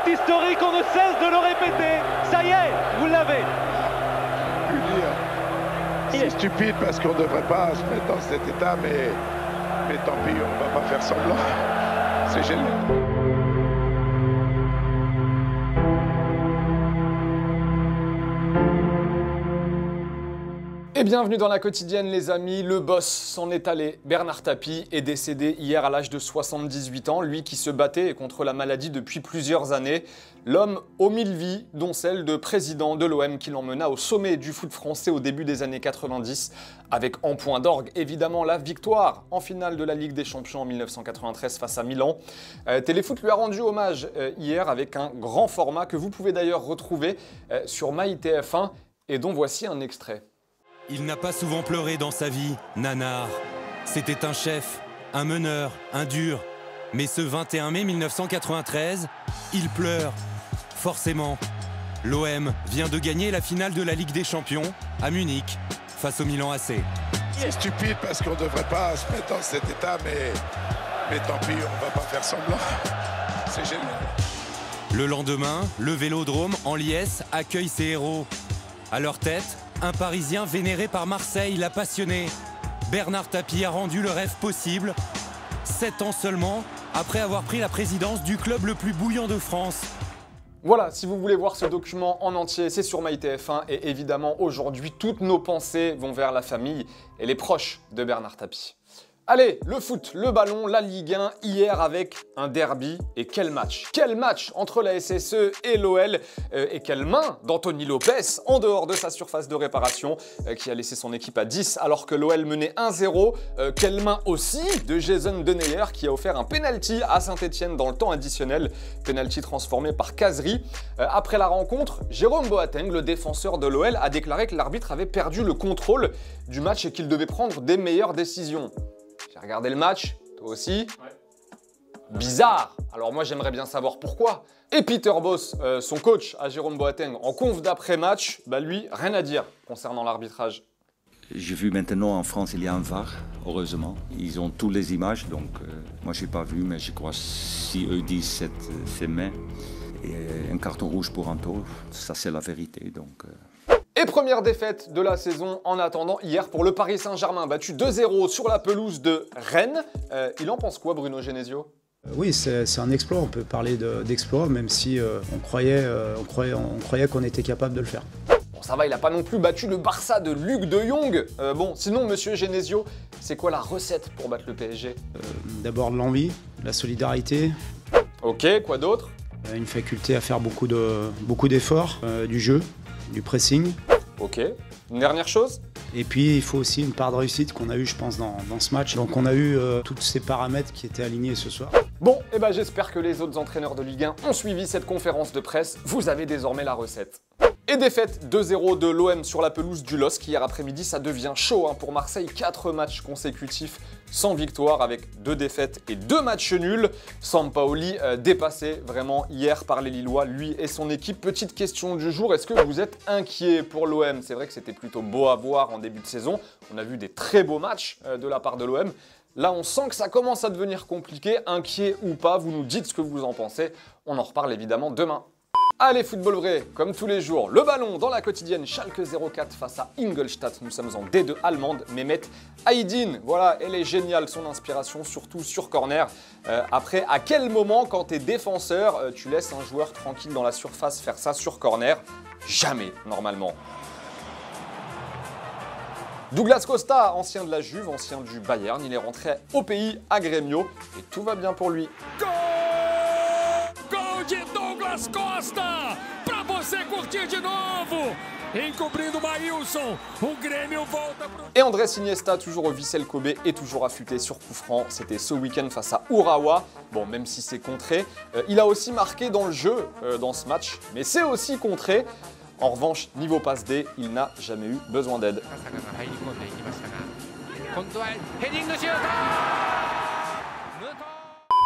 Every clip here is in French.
est historique, on ne cesse de le répéter. Ça y est, vous l'avez. C'est stupide parce qu'on ne devrait pas se mettre dans cet état, mais tant pis, on ne va pas faire semblant. C'est génial. Et bienvenue dans la quotidienne les amis, le boss s'en est allé. Bernard Tapie est décédé hier à l'âge de 78 ans, lui qui se battait contre la maladie depuis plusieurs années. L'homme aux 1000 vies, dont celle de président de l'OM qui l'emmena au sommet du foot français au début des années 90, avec en point d'orgue évidemment la victoire en finale de la Ligue des Champions en 1993 face à Milan. Téléfoot lui a rendu hommage hier avec un grand format que vous pouvez d'ailleurs retrouver sur MyTF1 et dont voici un extrait. Il n'a pas souvent pleuré dans sa vie, Nanar. C'était un chef, un meneur, un dur. Mais ce 21 mai 1993, il pleure. Forcément. L'OM vient de gagner la finale de la Ligue des Champions à Munich, face au Milan AC. C'est stupide parce qu'on ne devrait pas se mettre dans cet état, mais tant pis, on ne va pas faire semblant. C'est génial. Le lendemain, le Vélodrome, en liesse, accueille ses héros. À leur tête, un Parisien vénéré par Marseille l'a passionné. Bernard Tapie a rendu le rêve possible. 7 ans seulement, après avoir pris la présidence du club le plus bouillant de France. Voilà, si vous voulez voir ce document en entier, c'est sur MyTF1 et évidemment aujourd'hui, toutes nos pensées vont vers la famille et les proches de Bernard Tapie. Allez, le foot, le ballon, la Ligue 1, hier avec un derby. Et quel match! Quel match entre la SSE et l'OL. Et quelle main d'Anthony Lopez en dehors de sa surface de réparation qui a laissé son équipe à 10 alors que l'OL menait 1-0. Quelle main aussi de Jason Denayer qui a offert un penalty à Saint-Etienne dans le temps additionnel. Penalty transformé par Kazri. Après la rencontre, Jérôme Boateng, le défenseur de l'OL, a déclaré que l'arbitre avait perdu le contrôle du match et qu'il devait prendre des meilleures décisions. J'ai regardé le match, toi aussi. Ouais. Bizarre. Alors moi j'aimerais bien savoir pourquoi. Et Peter Bosz, son coach à Jérôme Boateng, en conf d'après-match, bah lui, rien à dire concernant l'arbitrage. J'ai vu maintenant en France il y a un VAR, heureusement. Ils ont toutes les images, donc moi je n'ai pas vu, mais je crois si eux disent c'est main. Et un carton rouge pour Anto, ça c'est la vérité. Donc, Et première défaite de la saison en attendant hier pour le Paris Saint-Germain, battu 2-0 sur la pelouse de Rennes. Il en pense quoi Bruno Genesio? Oui, c'est un exploit, on peut parler d'exploit, même si on croyait qu'on était capable de le faire. Bon ça va, il n'a pas non plus battu le Barça de Luc de Jong. Bon, sinon monsieur Genesio, c'est quoi la recette pour battre le PSG? D'abord de l'envie, de la solidarité. Ok, quoi d'autre? Une faculté à faire beaucoup d'efforts, du jeu. Du pressing. Ok. Une dernière chose? Et puis il faut aussi une part de réussite qu'on a eu je pense dans ce match. Donc on a eu tous ces paramètres qui étaient alignés ce soir. Bon, et ben j'espère que les autres entraîneurs de Ligue 1 ont suivi cette conférence de presse. Vous avez désormais la recette. Et défaite 2-0 de l'OM sur la pelouse du LOSC hier après-midi, ça devient chaud pour Marseille. 4 matchs consécutifs sans victoire avec 2 défaites et 2 matchs nuls. Sampaoli dépassé vraiment hier par les Lillois, lui et son équipe. Petite question du jour, est-ce que vous êtes inquiet pour l'OM? C'est vrai que c'était plutôt beau à voir en début de saison. On a vu des très beaux matchs de la part de l'OM. Là, on sent que ça commence à devenir compliqué. Inquiet ou pas, vous nous dites ce que vous en pensez. On en reparle évidemment demain. Allez, football vrai, comme tous les jours, le ballon dans la quotidienne Schalke 04 face à Ingolstadt. Nous sommes en D2 allemande, Mehmet Aydin. Voilà, elle est géniale, son inspiration, surtout sur corner. Après, à quel moment, quand tu es défenseur, tu laisses un joueur tranquille dans la surface faire ça sur corner? Jamais, normalement. Douglas Costa, ancien de la Juve, ancien du Bayern, il est rentré au pays à Grêmio et tout va bien pour lui. Gol de Douglas Costa, para você curtir de novo, encobrindo Maílson, o Grêmio volta pro... Et Andrés Iniesta, toujours au Vissel Kobe et toujours affûté sur coup franc. C'était ce week-end face à Urawa. Bon, même si c'est contré, il a aussi marqué dans le jeu dans ce match, mais c'est aussi contré. En revanche, niveau passe D, il n'a jamais eu besoin d'aide.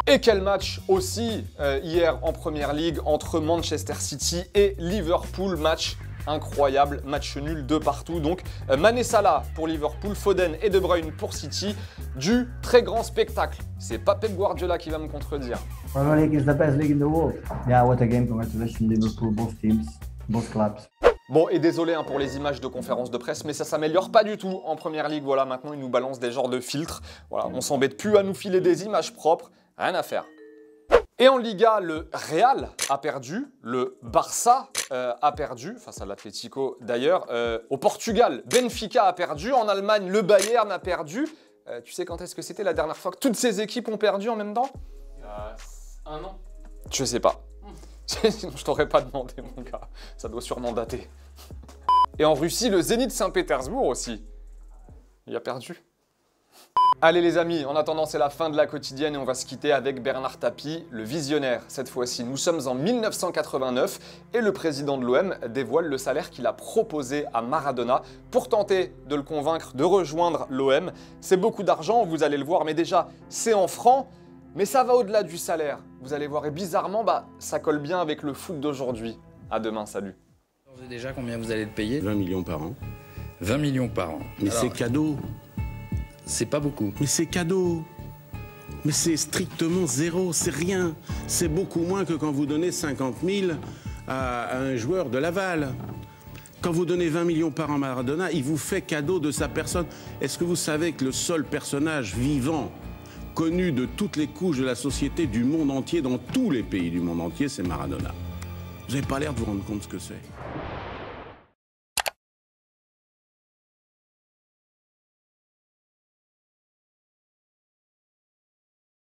Et quel match aussi hier en Première Ligue entre Manchester City et Liverpool, match incroyable, match nul de partout. Donc Mané Salah pour Liverpool, Foden et De Bruyne pour City, du très grand spectacle. C'est pas Pep Guardiola qui va me contredire. Premier League is the best league in the world. Yeah, what a game! Congratulations Liverpool, both teams, both clubs. Bon, et désolé pour les images de conférence de presse, mais ça s'améliore pas du tout en Première Ligue. Voilà, maintenant ils nous balancent des genres de filtres. Voilà, on s'embête plus à nous filer des images propres, rien à faire. Et en Liga, le Real a perdu, le Barça a perdu, face à l'Atlético d'ailleurs. Au Portugal, Benfica a perdu, en Allemagne, le Bayern a perdu. Tu sais quand est-ce que c'était la dernière fois que toutes ces équipes ont perdu en même temps? Il y a 1 an. Je sais pas. Sinon, je t'aurais pas demandé, mon gars. Ça doit sûrement dater. Et en Russie, le Zénith Saint-Pétersbourg aussi. Il a perdu. Allez les amis, en attendant, c'est la fin de la quotidienne et on va se quitter avec Bernard Tapie, le visionnaire. Cette fois-ci, nous sommes en 1989 et le président de l'OM dévoile le salaire qu'il a proposé à Maradona pour tenter de le convaincre de rejoindre l'OM. C'est beaucoup d'argent, vous allez le voir, mais déjà, c'est en francs. Mais ça va au-delà du salaire, vous allez voir. Et bizarrement, ça colle bien avec le foot d'aujourd'hui. À demain, salut. Vous savez déjà combien vous allez le payer? 20 millions par an. 20 millions par an. Mais c'est cadeau. C'est pas beaucoup. Mais c'est cadeau. Mais c'est strictement zéro, c'est rien. C'est beaucoup moins que quand vous donnez 50 000 à un joueur de Laval. Quand vous donnez 20 millions par an à Maradona, il vous fait cadeau de sa personne. Est-ce que vous savez que le seul personnage vivant connu de toutes les couches de la société du monde entier, dans tous les pays du monde entier, c'est Maradona? Vous n'avez pas l'air de vous rendre compte ce que c'est.